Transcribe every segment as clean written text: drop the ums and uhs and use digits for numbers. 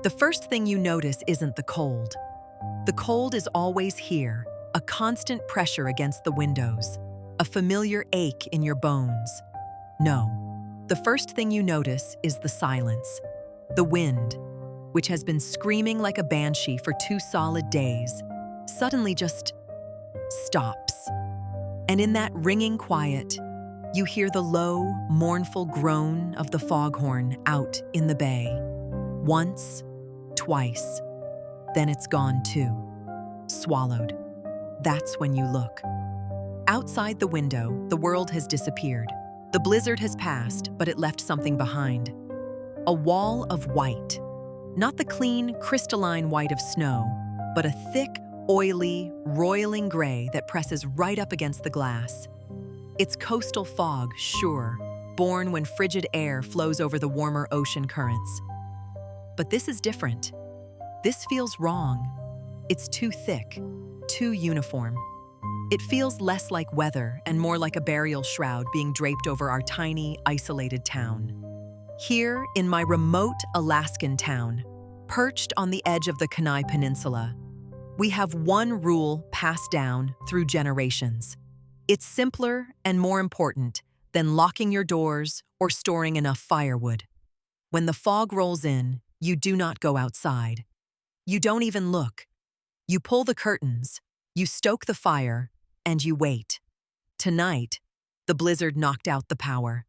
The first thing you notice isn't the cold. The cold is always here, a constant pressure against the windows, a familiar ache in your bones. No, the first thing you notice is the silence. The wind, which has been screaming like a banshee for 2 solid days, suddenly just stops. And in that ringing quiet, you hear the low, mournful groan of the foghorn out in the bay. Once, twice, then it's gone too. Swallowed. That's when you look. Outside the window, the world has disappeared. The blizzard has passed, but it left something behind. A wall of white. Not the clean, crystalline white of snow, but a thick, oily, roiling gray that presses right up against the glass. It's coastal fog, sure, born when frigid air flows over the warmer ocean currents. But this is different. This feels wrong. It's too thick, too uniform. It feels less like weather and more like a burial shroud being draped over our tiny, isolated town. Here, in my remote Alaskan town, perched on the edge of the Kenai Peninsula, we have one rule passed down through generations. It's simpler and more important than locking your doors or storing enough firewood. When the fog rolls in, you do not go outside. You don't even look. You pull the curtains, you stoke the fire, and you wait. Tonight, the blizzard knocked out the power.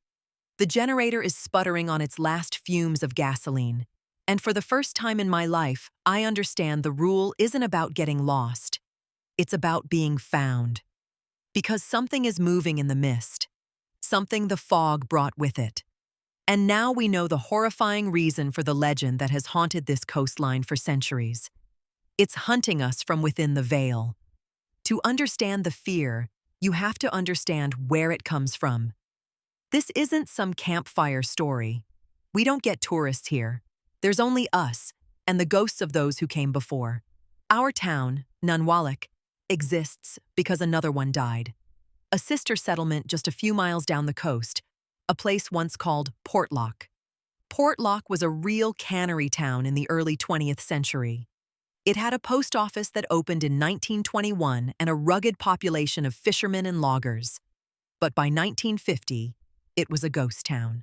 The generator is sputtering on its last fumes of gasoline. And for the first time in my life, I understand the rule isn't about getting lost. It's about being found. Because something is moving in the mist. Something the fog brought with it. And now we know the horrifying reason for the legend that has haunted this coastline for centuries. It's hunting us from within the veil. To understand the fear, you have to understand where it comes from. This isn't some campfire story. We don't get tourists here. There's only us and the ghosts of those who came before. Our town, Nantiinaq, exists because another one died. A sister settlement just a few miles down the coast, a place once called Portlock. Portlock was a real cannery town in the early 20th century. It had a post office that opened in 1921 and a rugged population of fishermen and loggers. But by 1950, it was a ghost town.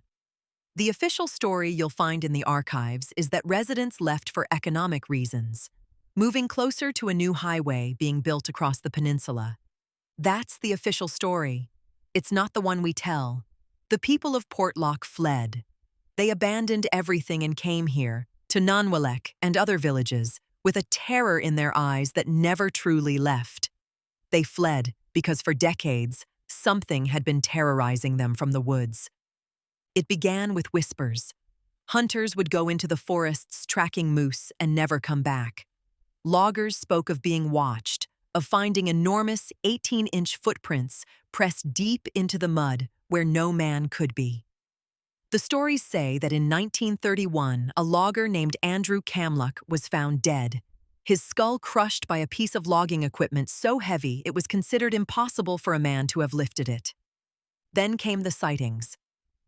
The official story you'll find in the archives is that residents left for economic reasons, moving closer to a new highway being built across the peninsula. That's the official story. It's not the one we tell. The people of Portlock fled. They abandoned everything and came here, to Nantiinaq and other villages, with a terror in their eyes that never truly left. They fled because for decades, something had been terrorizing them from the woods. It began with whispers. Hunters would go into the forests tracking moose and never come back. Loggers spoke of being watched, of finding enormous 18-inch footprints pressed deep into the mud where no man could be. The stories say that in 1931, a logger named Andrew Camluck was found dead, his skull crushed by a piece of logging equipment so heavy it was considered impossible for a man to have lifted it. Then came the sightings.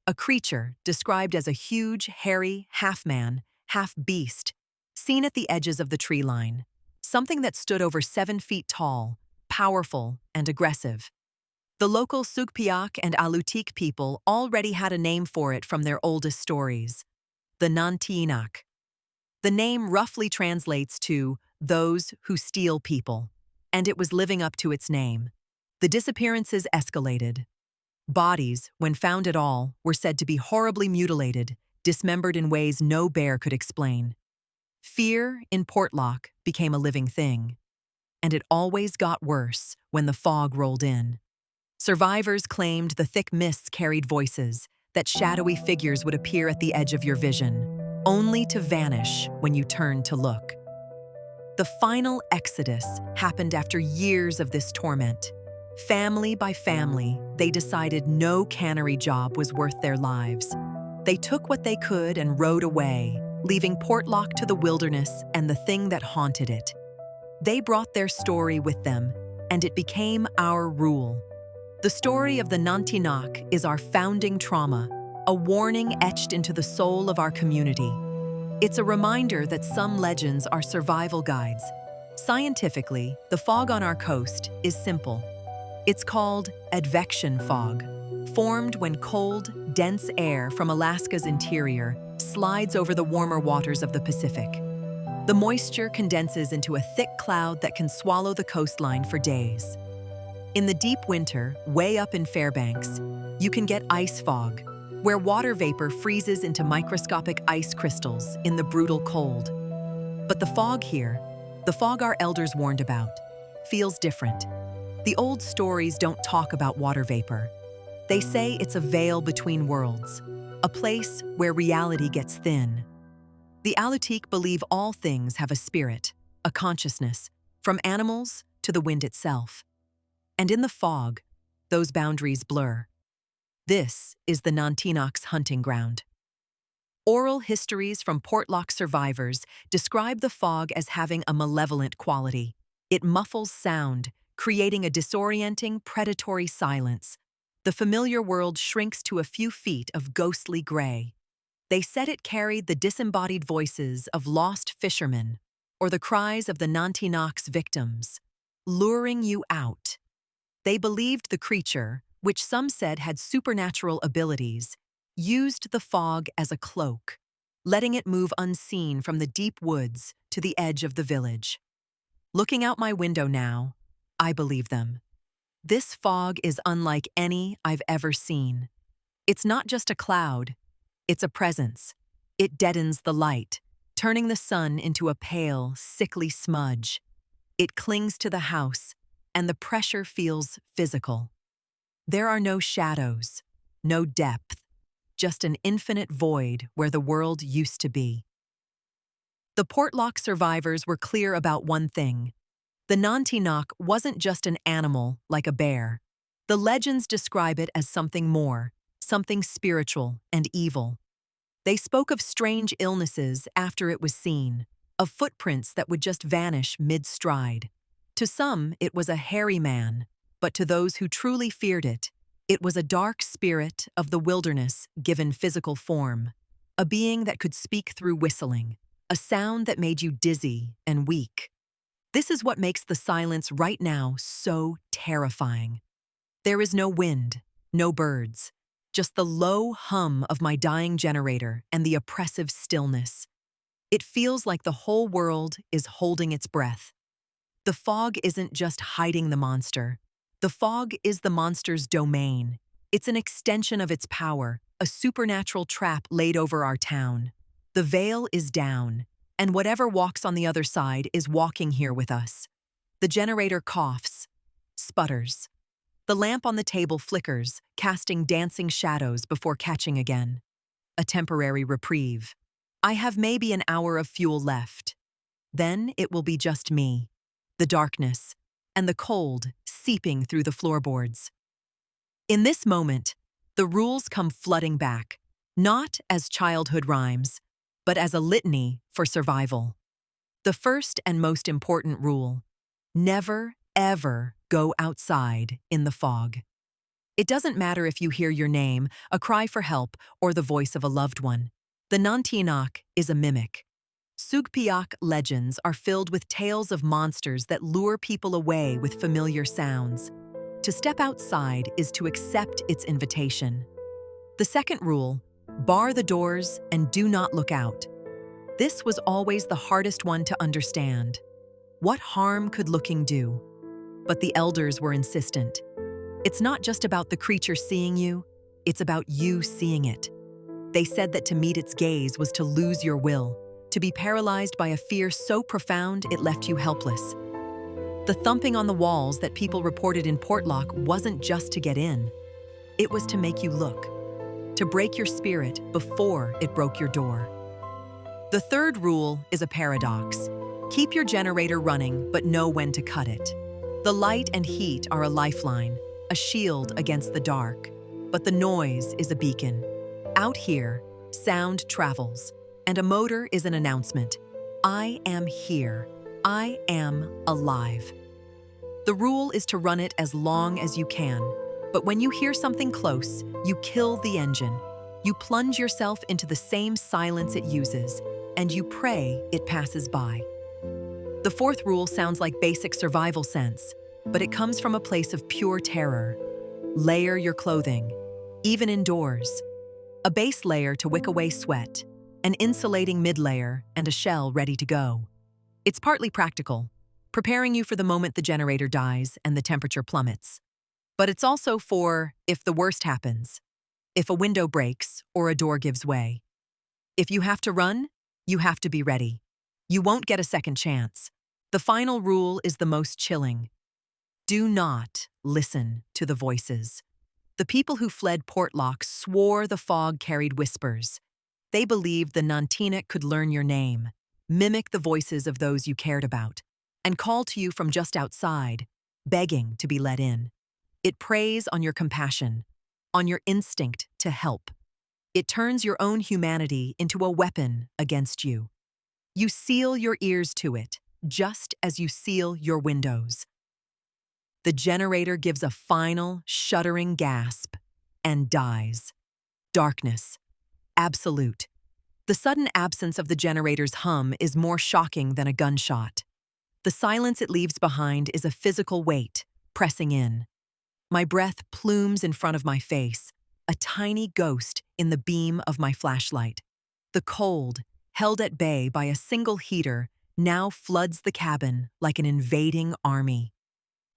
A creature described as a huge, hairy, half-man, half-beast, seen at the edges of the tree line, something that stood over 7 feet tall, powerful, and aggressive. The local Sugpiaq and Alutiiq people already had a name for it from their oldest stories, the Nantiinaq. The name roughly translates to those who steal people, and it was living up to its name. The disappearances escalated. Bodies, when found at all, were said to be horribly mutilated, dismembered in ways no bear could explain. Fear in Portlock became a living thing, and it always got worse when the fog rolled in. Survivors claimed the thick mists carried voices, that shadowy figures would appear at the edge of your vision, only to vanish when you turned to look. The final exodus happened after years of this torment. Family by family, they decided no cannery job was worth their lives. They took what they could and rode away, leaving Portlock to the wilderness and the thing that haunted it. They brought their story with them, and it became our rule. The story of the Nantiinaq is our founding trauma, a warning etched into the soul of our community. It's a reminder that some legends are survival guides. Scientifically, the fog on our coast is simple. It's called advection fog, formed when cold, dense air from Alaska's interior slides over the warmer waters of the Pacific. The moisture condenses into a thick cloud that can swallow the coastline for days. In the deep winter, way up in Fairbanks, you can get ice fog, where water vapor freezes into microscopic ice crystals in the brutal cold. But the fog here, the fog our elders warned about, feels different. The old stories don't talk about water vapor. They say it's a veil between worlds, a place where reality gets thin. The Alutiiq believe all things have a spirit, a consciousness, from animals to the wind itself. And in the fog, those boundaries blur. This is the Nantiinaq's hunting ground. Oral histories from Portlock survivors describe the fog as having a malevolent quality. It muffles sound, creating a disorienting, predatory silence. The familiar world shrinks to a few feet of ghostly gray. They said it carried the disembodied voices of lost fishermen or the cries of the Nantiinaq's victims, luring you out. They believed the creature, which some said had supernatural abilities, used the fog as a cloak, letting it move unseen from the deep woods to the edge of the village. Looking out my window now, I believe them. This fog is unlike any I've ever seen. It's not just a cloud, it's a presence. It deadens the light, turning the sun into a pale, sickly smudge. It clings to the house, and the pressure feels physical. There are no shadows, no depth, just an infinite void where the world used to be. The Portlock survivors were clear about one thing. The Nantiinaq wasn't just an animal like a bear. The legends describe it as something more, something spiritual and evil. They spoke of strange illnesses after it was seen, of footprints that would just vanish mid-stride. To some, it was a hairy man, but to those who truly feared it, it was a dark spirit of the wilderness given physical form, a being that could speak through whistling, a sound that made you dizzy and weak. This is what makes the silence right now so terrifying. There is no wind, no birds, just the low hum of my dying generator and the oppressive stillness. It feels like the whole world is holding its breath. The fog isn't just hiding the monster. The fog is the monster's domain. It's an extension of its power, a supernatural trap laid over our town. The veil is down, and whatever walks on the other side is walking here with us. The generator coughs, sputters. The lamp on the table flickers, casting dancing shadows before catching again. A temporary reprieve. I have maybe an hour of fuel left. Then it will be just me, the darkness, and the cold seeping through the floorboards. In this moment, the rules come flooding back, not as childhood rhymes, but as a litany for survival. The first and most important rule: never, ever go outside in the fog. It doesn't matter if you hear your name, a cry for help, or the voice of a loved one. The Nantiinaq is a mimic. Sugpiaq legends are filled with tales of monsters that lure people away with familiar sounds. To step outside is to accept its invitation. The second rule: bar the doors and do not look out. This was always the hardest one to understand. What harm could looking do? But the elders were insistent. It's not just about the creature seeing you, it's about you seeing it. They said that to meet its gaze was to lose your will, to be paralyzed by a fear so profound it left you helpless. The thumping on the walls that people reported in Portlock wasn't just to get in. It was to make you look, to break your spirit before it broke your door. The third rule is a paradox. Keep your generator running, but know when to cut it. The light and heat are a lifeline, a shield against the dark, but the noise is a beacon. Out here, sound travels, and a motor is an announcement. I am here. I am alive. The rule is to run it as long as you can, but when you hear something close, you kill the engine. You plunge yourself into the same silence it uses. and you pray it passes by. The fourth rule sounds like basic survival sense, but it comes from a place of pure terror. Layer your clothing, even indoors. A base layer to wick away sweat, an insulating mid-layer, and a shell ready to go. It's partly practical, preparing you for the moment the generator dies and the temperature plummets. But it's also for if the worst happens, if a window breaks or a door gives way. If you have to run, you have to be ready. You won't get a second chance. The final rule is the most chilling. Do not listen to the voices. The people who fled Portlock swore the fog carried whispers. They believed the Nantiinaq could learn your name, mimic the voices of those you cared about, and call to you from just outside, begging to be let in. It preys on your compassion, on your instinct to help. It turns your own humanity into a weapon against you. You seal your ears to it, just as you seal your windows. The generator gives a final, shuddering gasp and dies. Darkness. Absolute. The sudden absence of the generator's hum is more shocking than a gunshot. The silence it leaves behind is a physical weight, pressing in. My breath plumes in front of my face, a tiny ghost in the beam of my flashlight. The cold, held at bay by a single heater, now floods the cabin like an invading army.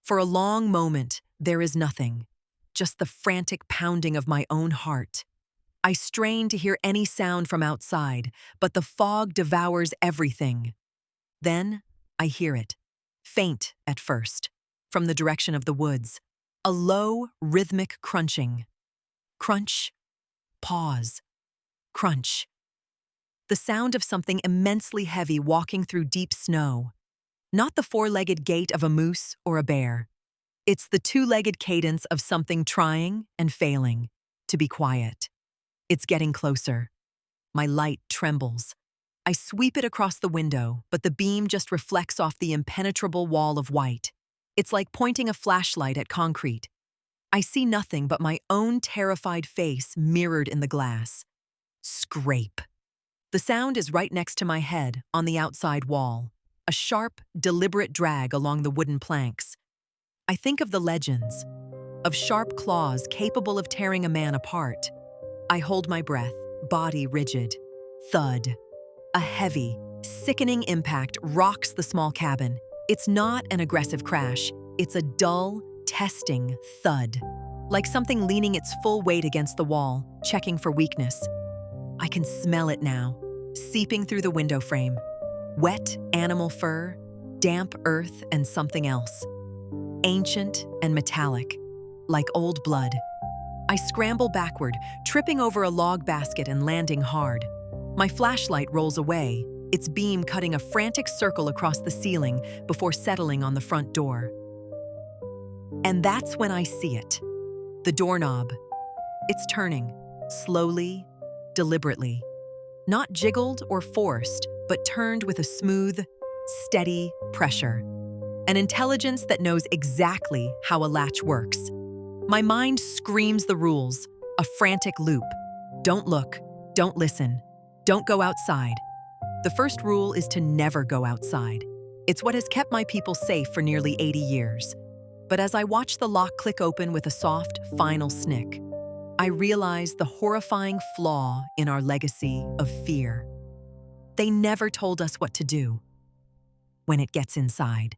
For a long moment, there is nothing, just the frantic pounding of my own heart. I strain to hear any sound from outside, but the fog devours everything. Then, I hear it, faint at first, from the direction of the woods, a low, rhythmic crunching. Crunch, pause, crunch. The sound of something immensely heavy walking through deep snow. Not the four-legged gait of a moose or a bear. It's the two-legged cadence of something trying and failing to be quiet. It's getting closer. My light trembles. I sweep it across the window, but the beam just reflects off the impenetrable wall of white. It's like pointing a flashlight at concrete. I see nothing but my own terrified face mirrored in the glass. Scrape. The sound is right next to my head, on the outside wall. A sharp, deliberate drag along the wooden planks. I think of the legends, of sharp claws capable of tearing a man apart. I hold my breath, body rigid. Thud. A heavy, sickening impact rocks the small cabin. It's not an aggressive crash. It's a dull, testing thud, like something leaning its full weight against the wall, checking for weakness. I can smell it now, seeping through the window frame. Wet animal fur, damp earth, and something else. Ancient and metallic, like old blood. I scramble backward, tripping over a log basket and landing hard. My flashlight rolls away, its beam cutting a frantic circle across the ceiling before settling on the front door. And that's when I see it. The doorknob. It's turning, slowly, deliberately. Not jiggled or forced, but turned with a smooth, steady pressure. An intelligence that knows exactly how a latch works. My mind screams the rules, a frantic loop. Don't look, don't listen, don't go outside. The first rule is to never go outside. It's what has kept my people safe for nearly 80 years. But as I watch the lock click open with a soft, final snick, I realize the horrifying flaw in our legacy of fear. They never told us what to do when it gets inside.